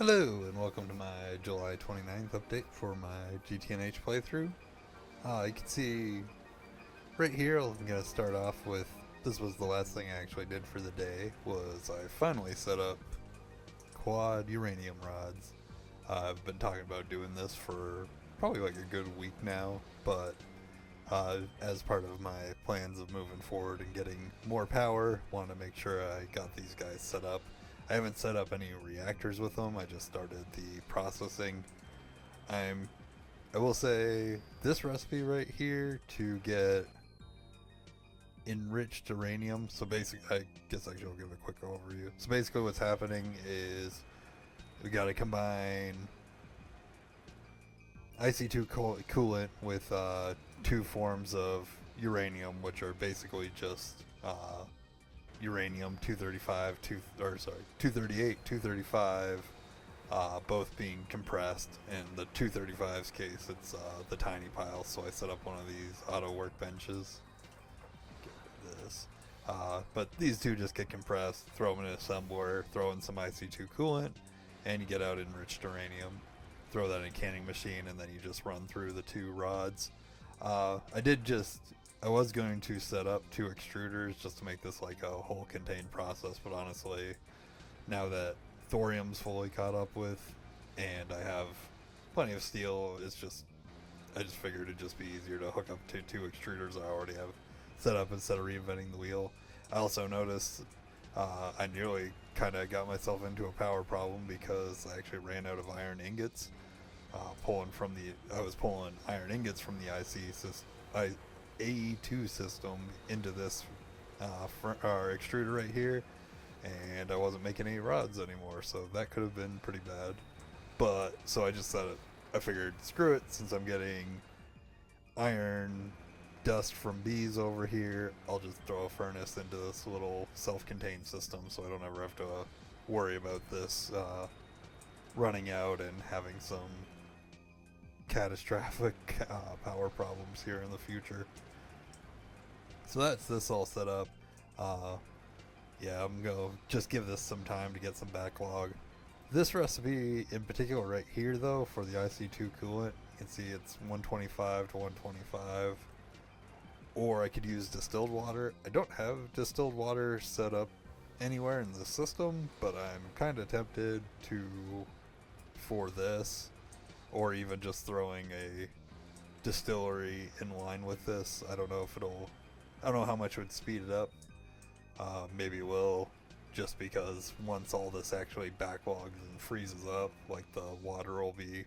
Hello and welcome to my July 29th update for my GTNH playthrough. You can see right here I'm going to start off with, this was the last thing I actually did for the day, was I finally set up quad uranium rods. I've been talking about doing this for probably like a good week now, but as part of my plans of moving forward and getting more power, wanted to make sure I got these guys set up. I haven't set up any reactors with them. I just started the processing. I will say this recipe right here to get enriched uranium. So basically, I guess I should give a quick overview. So basically what's happening is we got to combine IC2 coolant with two forms of uranium, which are basically just uranium 238, 235, both being compressed. In the 235's case, it's the tiny pile, so I set up one of these auto workbenches. Get rid of this. But these two just get compressed, throw them in an assembler, throw in some IC2 coolant, and you get out enriched uranium. Throw that in a canning machine, and then you just run through the two rods. I was going to set up two extruders just to make this like a whole contained process, but honestly, now that thorium's fully caught up with, and I have plenty of steel, I just figured it'd just be easier to hook up to two extruders I already have set up instead of reinventing the wheel. I also noticed I nearly kind of got myself into a power problem because I actually ran out of iron ingots. I was pulling iron ingots from the AE2 system into this extruder right here, and I wasn't making any rods anymore, so that could have been pretty bad. But so I just said I figured, screw it, since I'm getting iron dust from bees over here, I'll just throw a furnace into this little self-contained system so I don't ever have to worry about this running out and having some catastrophic power problems here in the future. So that's this all set up. Yeah, I'm gonna just give this some time to get some backlog. This recipe in particular right here though, for the IC2 coolant, you can see it's 125 to 125. Or I could use distilled water. I don't have distilled water set up anywhere in the system, but I'm kind of tempted to for this, or even just throwing a distillery in line with this. I don't know how much it would speed it up. Maybe it will, just because once all this actually backlogs and freezes up, like the water will be,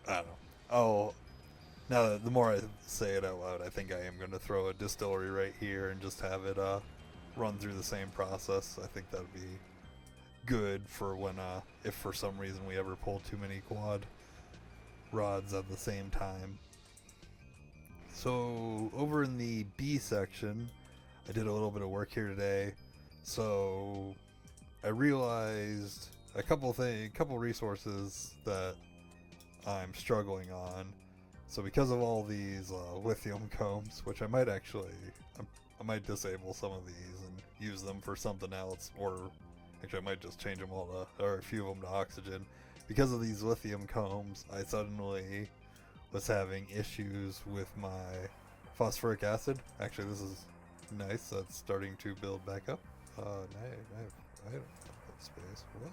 I don't know. Now the more I say it out loud, I think I am going to throw a distillery right here and just have it run through the same process. I think that would be good for when if for some reason we ever pull too many quad rods at the same time. So over in the B section, I did a little bit of work here today. So I realized a couple resources that I'm struggling on. So because of all these lithium combs, which I might disable some of these and use them for something else, or actually I might just change them all or a few of them to oxygen. Because of these lithium combs, I suddenly was having issues with my phosphoric acid. Actually, this is nice. That's starting to build back up. I don't have space. What?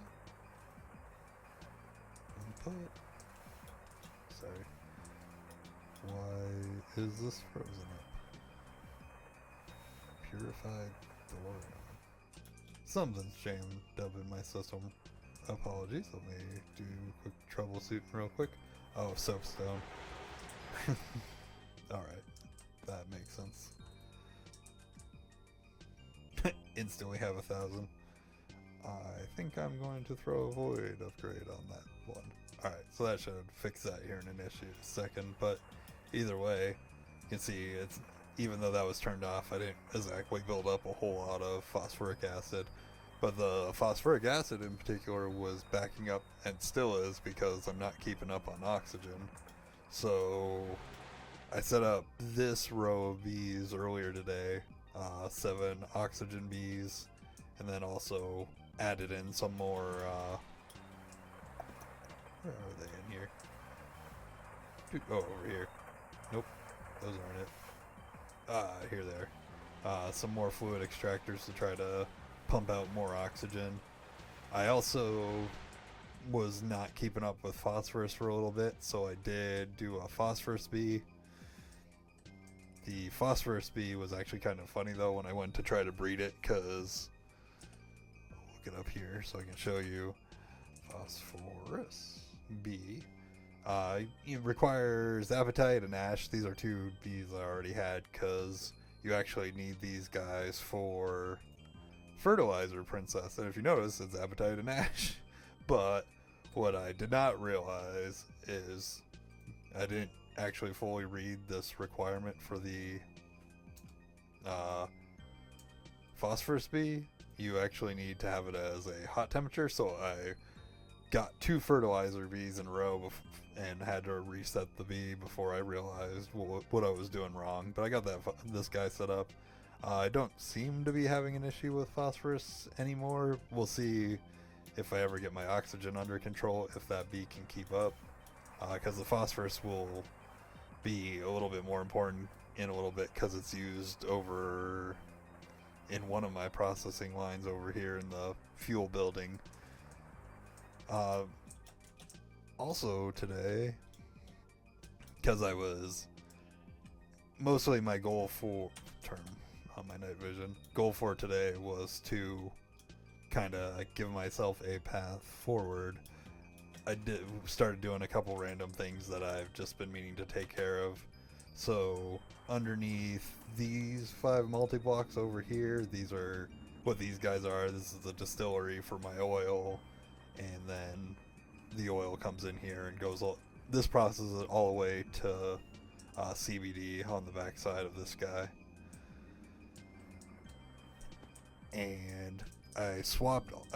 Input. Sorry. Why is this frozen up? Purified thorium. Something's jammed up in my system. Apologies. Let me do quick troubleshooting real quick. Oh, soapstone. Alright. That makes sense. Instantly have 1,000. I think I'm going to throw a void upgrade on that one. Alright, so that should fix that here in an second, but either way, you can see even though that was turned off, I didn't exactly build up a whole lot of phosphoric acid. But the phosphoric acid in particular was backing up, and still is, because I'm not keeping up on oxygen. So I set up this row of bees earlier today, 7 oxygen bees, and then also added in some more Where are they in here? Oh, over here. Nope, those aren't it. Here they are. Some more fluid extractors to try to pump out more oxygen. I also was not keeping up with phosphorus for a little bit, so I did do a phosphorus bee. The phosphorus bee was actually kind of funny though when I went to try to breed it, because I'll look it up here so I can show you. Phosphorus bee. It requires apatite and ash. These are two bees I already had, because you actually need these guys for fertilizer princess. And if you notice, it's apatite and ash. But what I did not realize is I didn't actually fully read this requirement for the phosphorus bee. You actually need to have it as a hot temperature, so I got 2 fertilizer bees in a row and had to reset the bee before I realized what I was doing wrong. But I got this guy set up. I don't seem to be having an issue with phosphorus anymore. We'll see if I ever get my oxygen under control, if that bee can keep up. Because the phosphorus will be a little bit more important in a little bit, because it's used over in one of my processing lines over here in the fuel building. Also today, because I was mostly my goal for on my night vision, goal for today was to kind of give myself a path forward. I started doing a couple random things that I've just been meaning to take care of. So underneath these 5 multi-blocks over here, these are what these guys are. This is the distillery for my oil, and then the oil comes in here and goes this processes it all the way to CBD on the back side of this guy. And I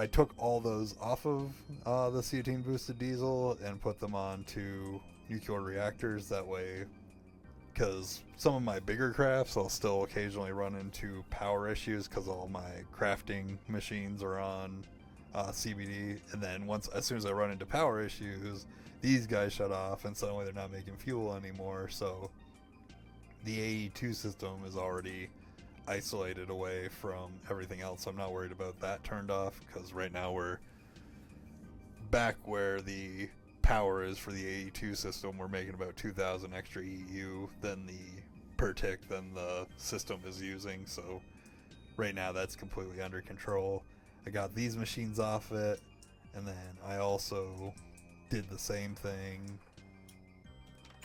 took all those off of the C18 boosted diesel and put them onto nuclear reactors. That way, because some of my bigger crafts I'll still occasionally run into power issues, because all my crafting machines are on CBD, and then as soon as I run into power issues, these guys shut off and suddenly they're not making fuel anymore. So the AE2 system is already isolated away from everything else, so I'm not worried about that turned off, because right now we're back where the power is for the AE2 system. We're making about 2,000 extra EU than per tick than the system is using, so right now that's completely under control. I got these machines off it, and then I also did the same thing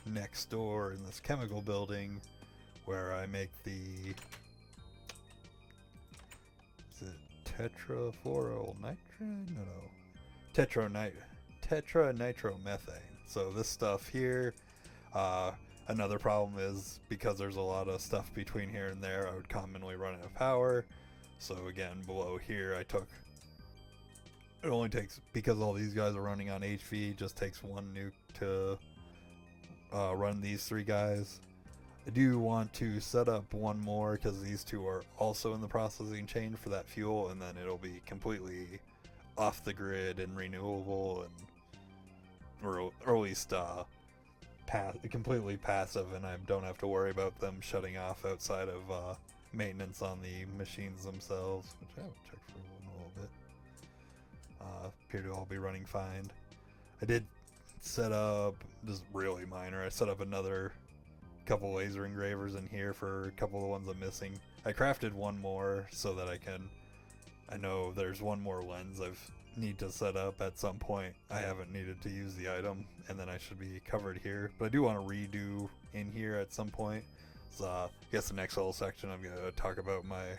next door in this chemical building, where I make the tetrafluoronitride? No. Tetranitromethane. So this stuff here, another problem is because there's a lot of stuff between here and there, I would commonly run out of power. So again, below here it only takes, because all these guys are running on HV, just takes 1 nuke to run these 3 guys. I do want to set up 1 more, because these 2 are also in the processing chain for that fuel, and then it'll be completely off the grid and renewable, or at least completely passive, and I don't have to worry about them shutting off outside of maintenance on the machines themselves, which I haven't checked for in a little bit. Appear to all be running fine. I did set up, just really minor, I set up another couple laser engravers in here for a couple of the ones I'm missing. I crafted 1 more so that I know there's 1 more lens I need to set up at some point. I haven't needed to use the item, and then I should be covered here. But I do want to redo in here at some point. So I guess the next whole section I'm going to talk about my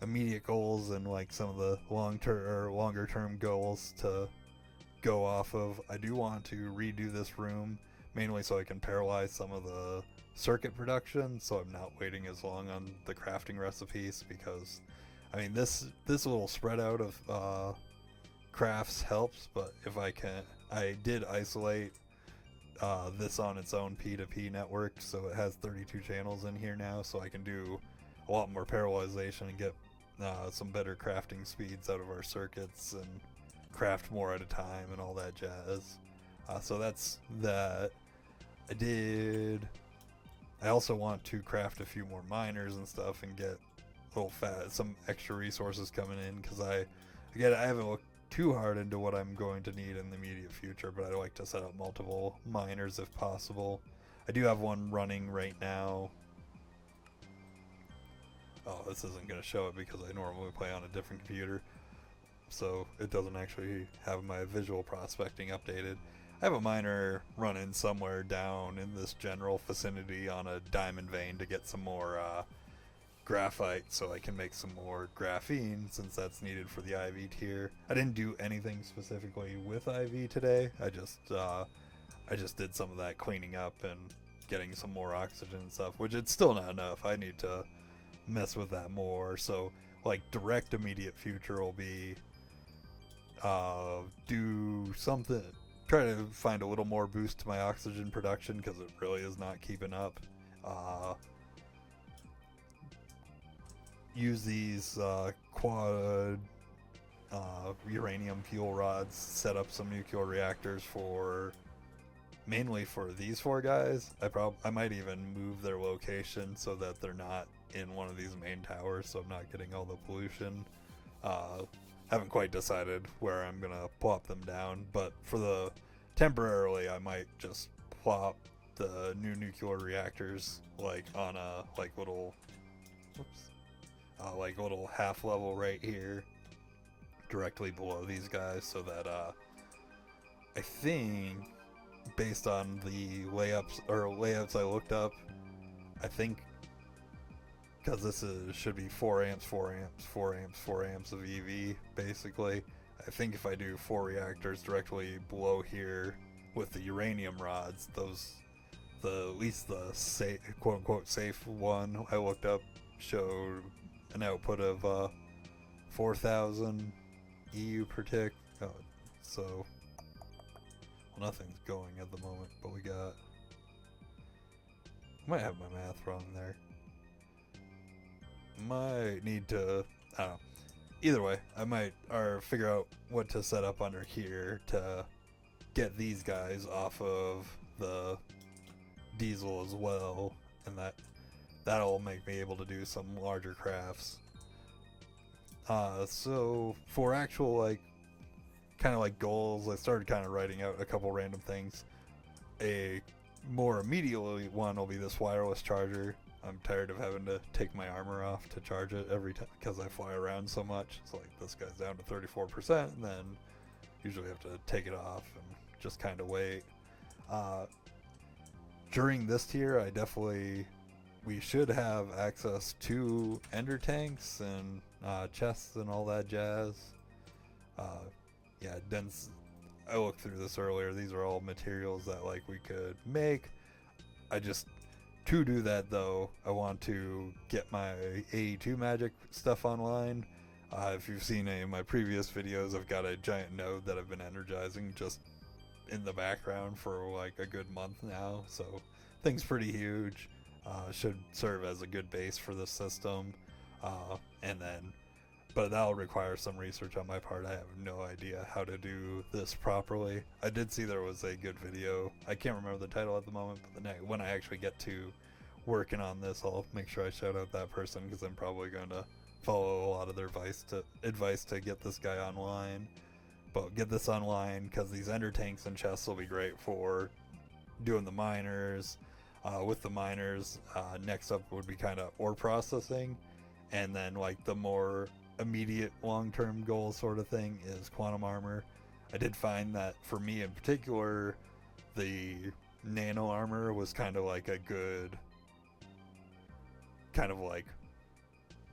immediate goals and like some of the longer term goals to go off of. I do want to redo this room, mainly so I can parallelize some of the circuit production, so I'm not waiting as long on the crafting recipes, because I mean this little spread out of crafts helps, but if I did isolate this on its own P2P network, so it has 32 channels in here now, so I can do a lot more parallelization and get some better crafting speeds out of our circuits and craft more at a time and all that jazz. So that's that. I also want to craft a few more miners and stuff and get some extra resources coming in, because I haven't looked too hard into what I'm going to need in the immediate future, but I'd like to set up multiple miners if possible. I do have one running right now. Oh, this isn't going to show it because I normally play on a different computer, so it doesn't actually have my visual prospecting updated. I have a miner running somewhere down in this general vicinity on a diamond vein to get some more graphite, so I can make some more graphene, since that's needed for the IV tier. I didn't do anything specifically with IV today. I just did some of that cleaning up and getting some more oxygen and stuff, which it's still not enough. I need to mess with that more. So like direct immediate future will be do something, try to find a little more boost to my oxygen production, because it really is not keeping up. Use these quad uranium fuel rods, set up some nuclear reactors mainly for these 4 guys. I might even move their location so that they're not in one of these main towers, so I'm not getting all the pollution. Haven't quite decided where I'm gonna plop them down, but temporarily I might just plop the new nuclear reactors like on a little half level right here, directly below these guys, so that I think, based on the layouts I looked up, I think, because this should be 4 amps, 4 amps, 4 amps, 4 amps of EV, basically. I think if I do 4 reactors directly below here with the uranium rods, at least the safe, quote unquote safe one I looked up showed an output of 4,000 EU per tick. So nothing's going at the moment, but I might have my math wrong there. Might need to, I don't know. Either way, I might figure out what to set up under here to get these guys off of the diesel as well, and that'll make me able to do some larger crafts. So for actual goals, I started kind of writing out a couple random things. A more immediately one will be this wireless charger. I'm tired of having to take my armor off to charge it every time because I fly around so much. It's like this guy's down to 34%, and then usually have to take it off and just kind of wait. During this tier, we should have access to ender tanks and chests and all that jazz. Dense. I looked through this earlier. These are all materials that we could make. To do that though, I want to get my AE2 magic stuff online. If you've seen any of my previous videos, I've got a giant node that I've been energizing just in the background for a good month now, so thing's pretty huge. Should serve as a good base for the system, but that'll require some research on my part. I have no idea how to do this properly. I did see there was a good video. I can't remember the title at the moment, but when I actually get to working on this, I'll make sure I shout out that person, because I'm probably going to follow a lot of their advice to get this guy online. But get this online, because these ender tanks and chests will be great for doing the miners. With the miners, next up would be kind of ore processing, and then the more immediate long-term goal sort of thing is quantum armor. I did find that for me in particular, the nano armor was kind of a good,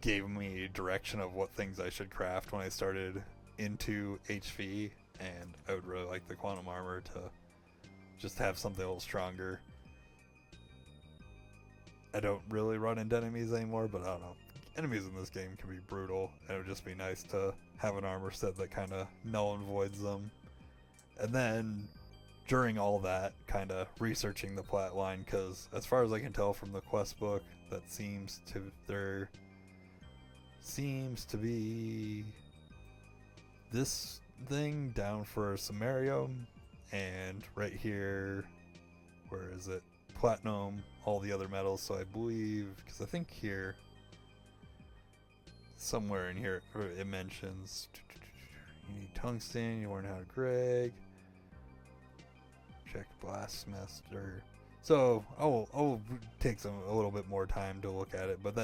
gave me direction of what things I should craft when I started into HV, and I would really like the quantum armor to just have something a little stronger. I don't really run into enemies anymore, but I don't know. Enemies in this game can be brutal, and it would just be nice to have an armor set that kind of null and voids them. And then during all that, kind of researching the plat line, because as far as I can tell from the quest book, there seems to be this thing down for samarium, and right here, where is it? Platinum, all the other metals. So I believe, because I think here, somewhere in here, it mentions you need tungsten, you learn how to Greg, check blastmaster. So I'll take a little bit more time to look at it, but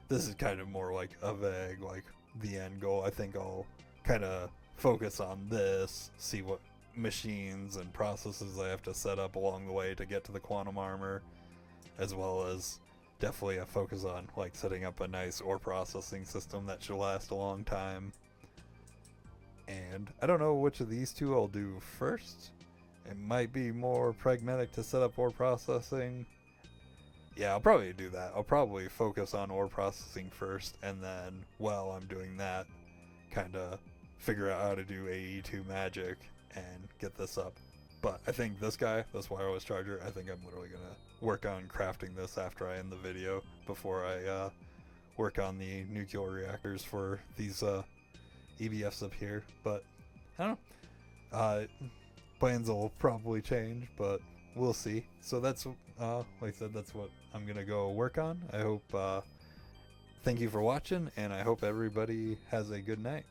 this is kind of more like a vague, like the end goal. I think I'll kind of focus on this, see what machines and processes I have to set up along the way to get to the quantum armor, as well as definitely a focus on like setting up a nice ore processing system that should last a long time. And I don't know which of these two I'll do first. It might be more pragmatic to set up ore processing. Yeah, I'll probably do that. I'll probably focus on ore processing first, and then while I'm doing that, kind of figure out how to do AE2 magic and get this up. But I think this wireless charger, I think I'm literally going to work on crafting this after I end the video before I work on the nuclear reactors for these EBFs up here. But I don't know. Plans will probably change, but we'll see. So that's, like I said, that's what I'm going to go work on. I hope, thank you for watching, and I hope everybody has a good night.